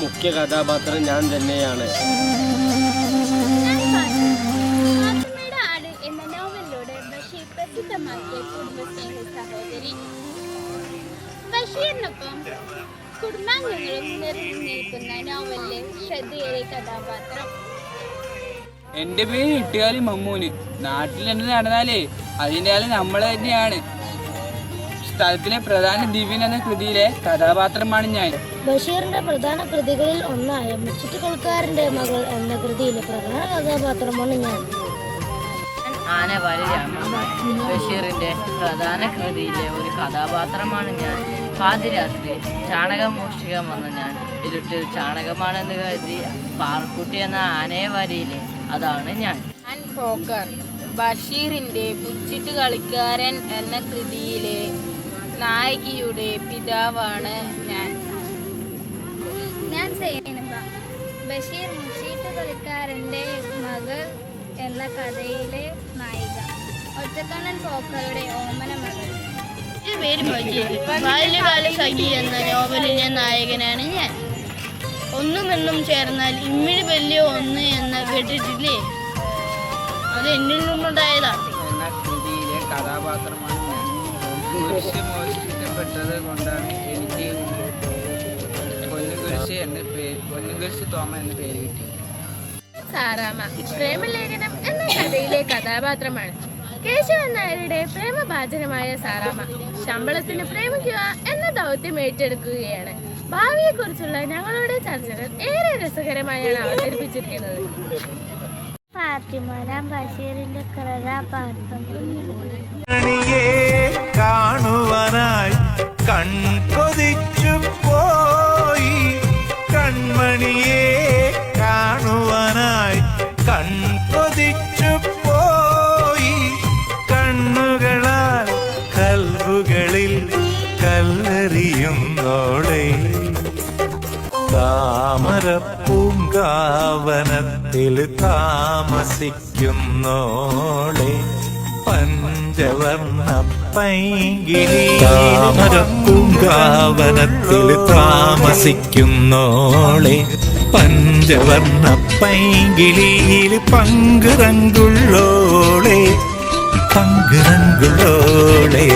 മുഖ്യ കഥാപാത്രം ഞാൻ തന്നെയാണ്. ബഷീറിനൊപ്പം കുടുംബാംഗങ്ങളും നിറഞ്ഞു നിൽക്കുന്ന നോവലിലെ ശ്രദ്ധേയ കഥാപാത്രം. എന്റെ പേര് ഇട്ടുകാലി മമ്മൂന്. നാട്ടിൽ എന്ത് നടന്നാലേ അതിൻ്റെ ആള് നമ്മൾ തന്നെയാണ്. സ്ഥലത്തിലെ പ്രധാന ദിവ്യൻ എന്ന കൃതിയിലെ കഥാപാത്രമാണ് ഞാൻ. ബഷീറിന്റെ പ്രധാന കൃതികളിൽ ഒന്നായ മുച്ചിട്ടുകൊൽക്കാരന്റെ മകൾ എന്ന കൃതിയിലെ പ്രധാന കഥാപാത്രമാണ് ഞാൻ. ആനവാലി രാമൻ ബഷീറിന്റെ പ്രധാന കൃതിയിലെ ഒരു കഥാപാത്രമാണ് ഞാൻ. പാതിരാത്രി ചാണകം മോഷ്ടിക്കാൻ വന്ന ഞാൻ ഇരുട്ടിൽ ചാണകമാണെന്ന് കരുതി പാർക്കുട്ടി എന്ന ആനയെ വാരിയിലെ അതാണ് ഞാൻ. പോക്കർ ബഷീറിന്റെ മുച്ചിട്ട് കളിക്കാരൻ എന്ന കൃതിയിലെ നായികയുടെ പിതാവാണ് ഞാൻ. ബഷീർ മുച്ചീട്ട് കളിക്കാരന്റെ മകൾ എന്ന കഥയിലെ നായിക. ഒറ്റക്കണ്ണൻ പോക്കറുടെ ഓമന മകൾ. ബാല്യകാല സഖി എന്ന നോവലിലെ നായകനാണ് ഞാൻ. ഒന്നുമെന്നും ചേർന്നാൽ ഇമ്മിഴി വലിയ ഒന്ന് എന്ന് കേട്ടിട്ടില്ലേ? അത് എന്നിൽ നിന്നുണ്ടായതാണ്. എന്ന കൃതിയിലെ കഥാപാത്രമാണ് ഞാൻ. കുരിശ് മോഷ്ടിക്കപ്പെട്ടത് കൊണ്ടാണ് എനിക്ക് പൊന്നുകുരിശ് തോമ എന്ന പേര് കിട്ടി. സാറാമ പ്രേമലേഖനം എന്ന കഥയിലെ കഥാപാത്രമാണ്. കേശവൻ നായരുടെ പ്രേമഭാജനമായ സാറാമ ശമ്പളത്തിന് പ്രേമിക്കുക എന്ന ദൗത്യം ഏറ്റെടുക്കുകയാണ്. ഭാവിയെക്കുറിച്ചുള്ള ഞങ്ങളുടെ ചർച്ചകൾ ഏറെ രസകരമായാണ് അവതരിപ്പിച്ചിരിക്കുന്നത്. ബഷീറിന്റെ കഥാപാത്രം കാണുവാനായി കൺകൊതിച്ചു പോയി, കൺമണിയെ കാണുവാനായി കൺകൊതിച്ചു പോയി, കണ്ണുകളാൽ കൽവുകളിൽ കല്ലെറിയുന്നോളെ, താമരപ്പൂങ്കാവനത്തിൽ താമസിക്കുന്നോളെ, പഞ്ചവർണ്ണ പൈങ്കിളി, താമരപ്പൂങ്കാവനത്തിൽ താമസിക്കുന്നോളെ, പഞ്ചവർണ്ണ പൈങ്കിളിയിൽ പങ്കുറങ്കുള്ളോളെ, പങ്കുറങ്കുള്ളോളെ,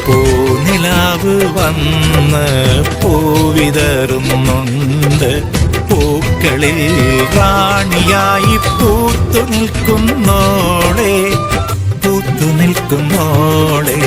പൂനിലാവ് വന്ന് പൂവിതറുന്നുണ്ട്, പൂക്കളിൽ റാണിയായി പൂത്തു നിൽക്കുന്നോളെ, പൂത്തു നിൽക്കുന്നോളെ.